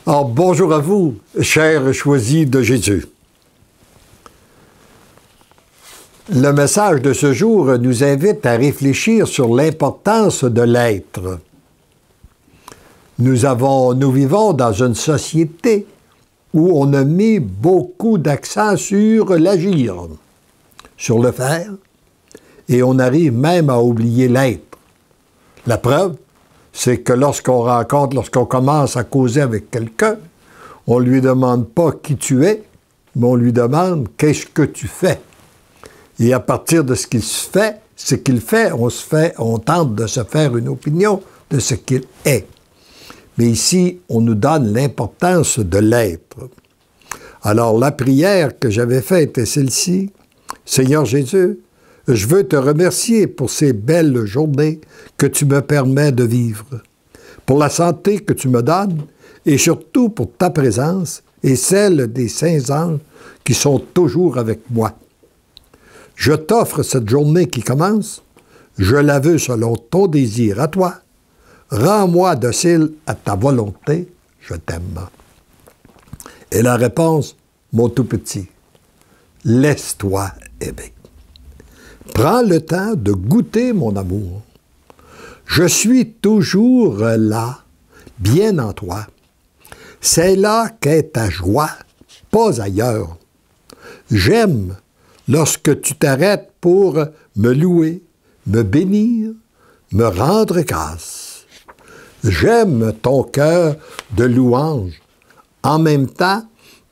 Alors, bonjour à vous, chers choisis de Jésus. Le message de ce jour nous invite à réfléchir sur l'importance de l'être. Nous vivons dans une société où on a mis beaucoup d'accent sur l'agir, sur le faire, et on arrive même à oublier l'être. La preuve, c'est que lorsqu'on commence à causer avec quelqu'un, on ne lui demande pas qui tu es, mais on lui demande qu'est-ce que tu fais. Et à partir de ce qu'il fait, on tente de se faire une opinion de ce qu'il est. Mais ici, on nous donne l'importance de l'être. Alors, la prière que j'avais faite est celle-ci. Seigneur Jésus, je veux te remercier pour ces belles journées que tu me permets de vivre, pour la santé que tu me donnes et surtout pour ta présence et celle des saints anges qui sont toujours avec moi. Je t'offre cette journée qui commence, je la veux selon ton désir à toi. Rends-moi docile à ta volonté, je t'aime. Et la réponse, mon tout petit, laisse-toi aimer. Prends le temps de goûter mon amour. Je suis toujours là, bien en toi. C'est là qu'est ta joie, pas ailleurs. J'aime lorsque tu t'arrêtes pour me louer, me bénir, me rendre grâce. J'aime ton cœur de louange. En même temps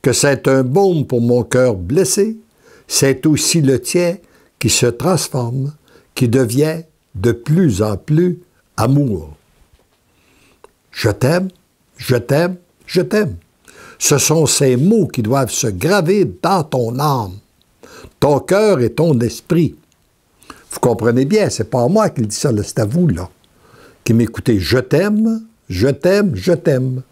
que c'est un baume pour mon cœur blessé, c'est aussi le tien qui se transforme, qui devient de plus en plus amour. Je t'aime, je t'aime, je t'aime. Ce sont ces mots qui doivent se graver dans ton âme, ton cœur et ton esprit. Vous comprenez bien, c'est pas moi qui le dis ça, c'est à vous, là, qui m'écoutez. Je t'aime, je t'aime, je t'aime.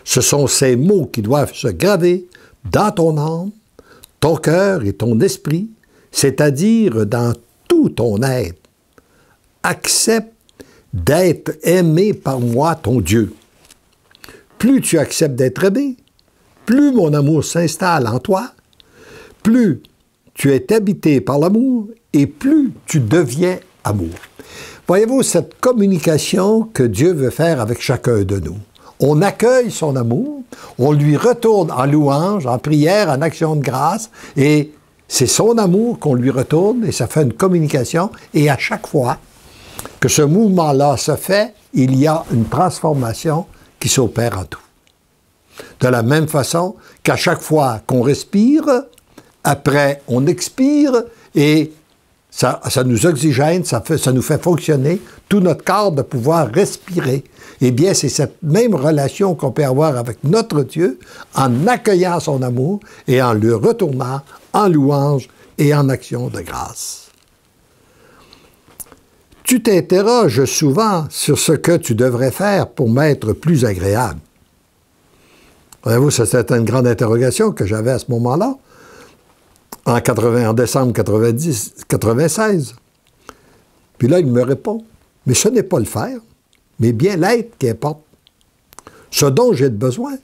Ce sont ces mots qui doivent se graver dans ton âme, ton cœur et ton esprit, c'est-à-dire dans tout ton être. Accepte d'être aimé par moi, ton Dieu. Plus tu acceptes d'être aimé, plus mon amour s'installe en toi, plus tu es habité par l'amour et plus tu deviens amour. Voyez-vous, cette communication que Dieu veut faire avec chacun de nous. On accueille son amour, on lui retourne en louange, en prière, en action de grâce, et c'est son amour qu'on lui retourne, et ça fait une communication, et à chaque fois que ce mouvement-là se fait, il y a une transformation qui s'opère en tout. De la même façon qu'à chaque fois qu'on respire, après on expire, et ça nous oxygène, ça nous fait fonctionner tout notre corps de pouvoir respirer. Eh bien, c'est cette même relation qu'on peut avoir avec notre Dieu en accueillant son amour et en le retournant en louange et en action de grâce. Tu t'interroges souvent sur ce que tu devrais faire pour m'être plus agréable. Voyez-vous, c'était une grande interrogation que j'avais à ce moment-là, en décembre 96. Puis là, il me répond, mais ce n'est pas le faire, mais bien l'être qui importe. Ce dont j'ai besoin,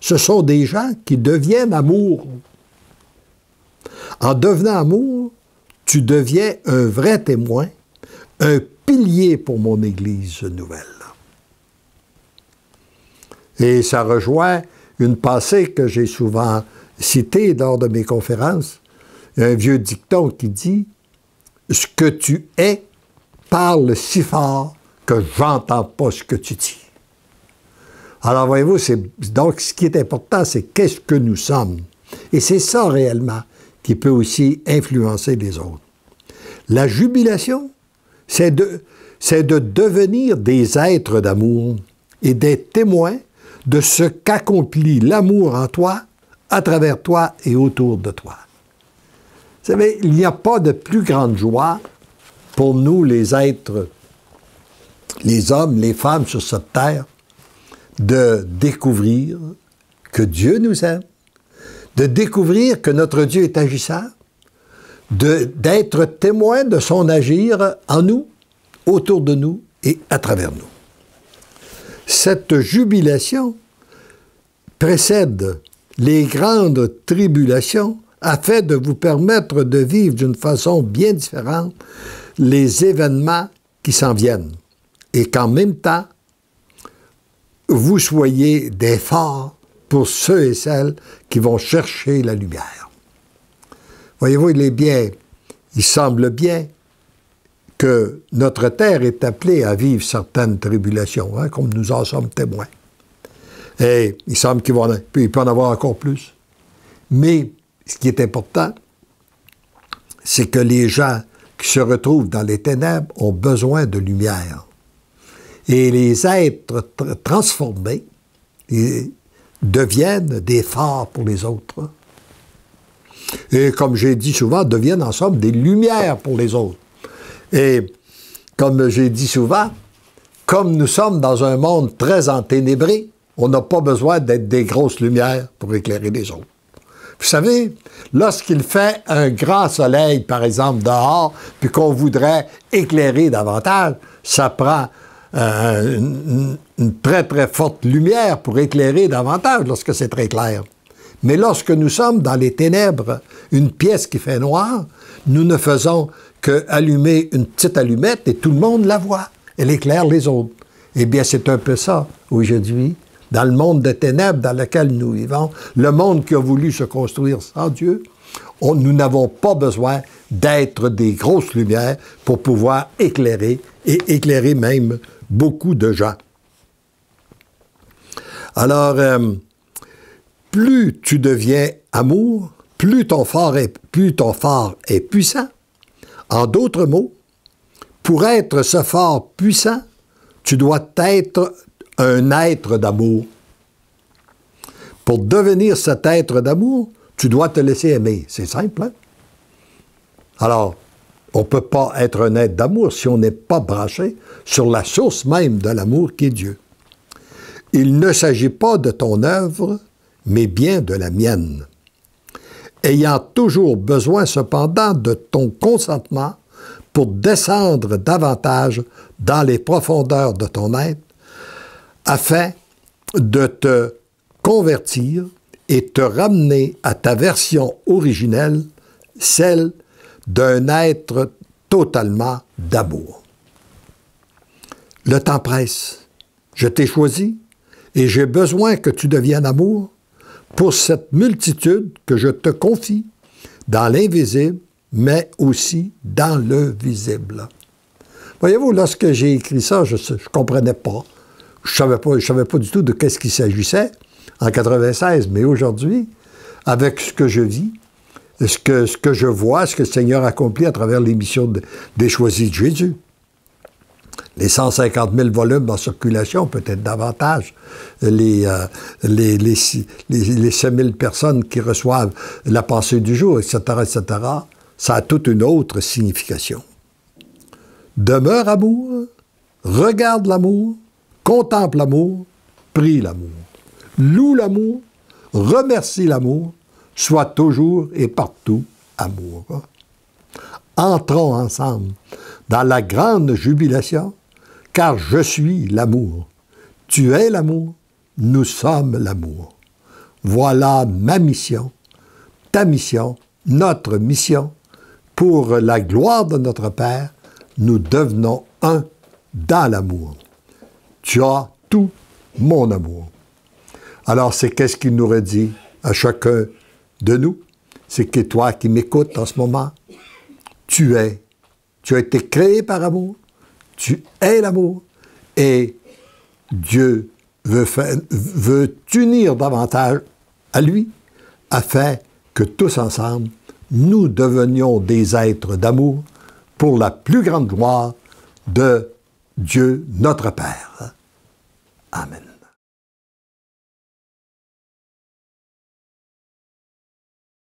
ce sont des gens qui deviennent amour. En devenant amour, tu deviens un vrai témoin, un pilier pour mon Église nouvelle. Et ça rejoint une pensée que j'ai souvent citée lors de mes conférences, un vieux dicton qui dit « Ce que tu es parle si fort que j'entends pas ce que tu dis. » Alors, voyez-vous, donc ce qui est important, c'est qu'est-ce que nous sommes. Et c'est ça réellement qui peut aussi influencer les autres. La jubilation, c'est de devenir des êtres d'amour et d'être témoins de ce qu'accomplit l'amour en toi, à travers toi et autour de toi. Vous savez, il n'y a pas de plus grande joie pour nous, les êtres, les hommes, les femmes sur cette terre, de découvrir que Dieu nous aime, de découvrir que notre Dieu est agissant, d'être témoin de son agir en nous, autour de nous et à travers nous. Cette jubilation précèdent les grandes tribulations afin de vous permettre de vivre d'une façon bien différente les événements qui s'en viennent et qu'en même temps, vous soyez des phares pour ceux et celles qui vont chercher la lumière. Voyez-vous, il semble bien que notre terre est appelée à vivre certaines tribulations, hein, comme nous en sommes témoins. Et il semble qu'il peut en avoir encore plus. Mais ce qui est important, c'est que les gens qui se retrouvent dans les ténèbres ont besoin de lumière. Et les êtres transformés deviennent des phares pour les autres. Et comme j'ai dit souvent, deviennent en somme des lumières pour les autres. Et comme j'ai dit souvent, comme nous sommes dans un monde très enténébré, on n'a pas besoin d'être des grosses lumières pour éclairer les autres. Vous savez, lorsqu'il fait un grand soleil, par exemple, dehors, puis qu'on voudrait éclairer davantage, ça prend une très, très forte lumière pour éclairer davantage lorsque c'est très clair. Mais lorsque nous sommes dans les ténèbres, une pièce qui fait noir, nous ne faisons qu'allumer une petite allumette et tout le monde la voit. Elle éclaire les autres. Eh bien, c'est un peu ça, aujourd'hui, dans le monde de ténèbres dans lequel nous vivons, le monde qui a voulu se construire sans Dieu, nous n'avons pas besoin d'être des grosses lumières pour pouvoir éclairer, et éclairer même beaucoup de gens. Alors, plus tu deviens amour, plus ton phare est puissant. En d'autres mots, pour être ce phare puissant, tu dois être un être d'amour. Pour devenir cet être d'amour, tu dois te laisser aimer. C'est simple, hein? Alors, on ne peut pas être un être d'amour si on n'est pas branché sur la source même de l'amour qui est Dieu. Il ne s'agit pas de ton œuvre, mais bien de la mienne. Ayant toujours besoin cependant de ton consentement pour descendre davantage dans les profondeurs de ton être, afin de te convertir et te ramener à ta version originelle, celle d'un être totalement d'amour. Le temps presse. Je t'ai choisi et j'ai besoin que tu deviennes amour pour cette multitude que je te confie dans l'invisible, mais aussi dans le visible. Voyez-vous, lorsque j'ai écrit ça, je ne comprenais pas. Je ne savais pas du tout de qu'est-ce qu'il s'agissait en 96, mais aujourd'hui, avec ce que je vis, ce que je vois, ce que le Seigneur accomplit à travers les missions des choisis de Jésus. Les 150 000 volumes en circulation, peut-être davantage, les 6 000 personnes qui reçoivent la pensée du jour, etc., etc., ça a toute une autre signification. Demeure amour, regarde l'amour, contemple l'amour, prie l'amour, loue l'amour, remercie l'amour, sois toujours et partout amour. Entrons ensemble dans la grande jubilation, car je suis l'amour. Tu es l'amour, nous sommes l'amour. Voilà ma mission, ta mission, notre mission. Pour la gloire de notre Père, nous devenons un dans l'amour. Tu as tout mon amour. Alors, c'est qu'est-ce qu'il nous redit à chacun de nous? C'est que toi qui m'écoutes en ce moment, tu as été créé par amour, tu es l'amour, et Dieu veut t'unir davantage à lui, afin que tous ensemble, nous devenions des êtres d'amour pour la plus grande gloire de Dieu notre Père. Amen.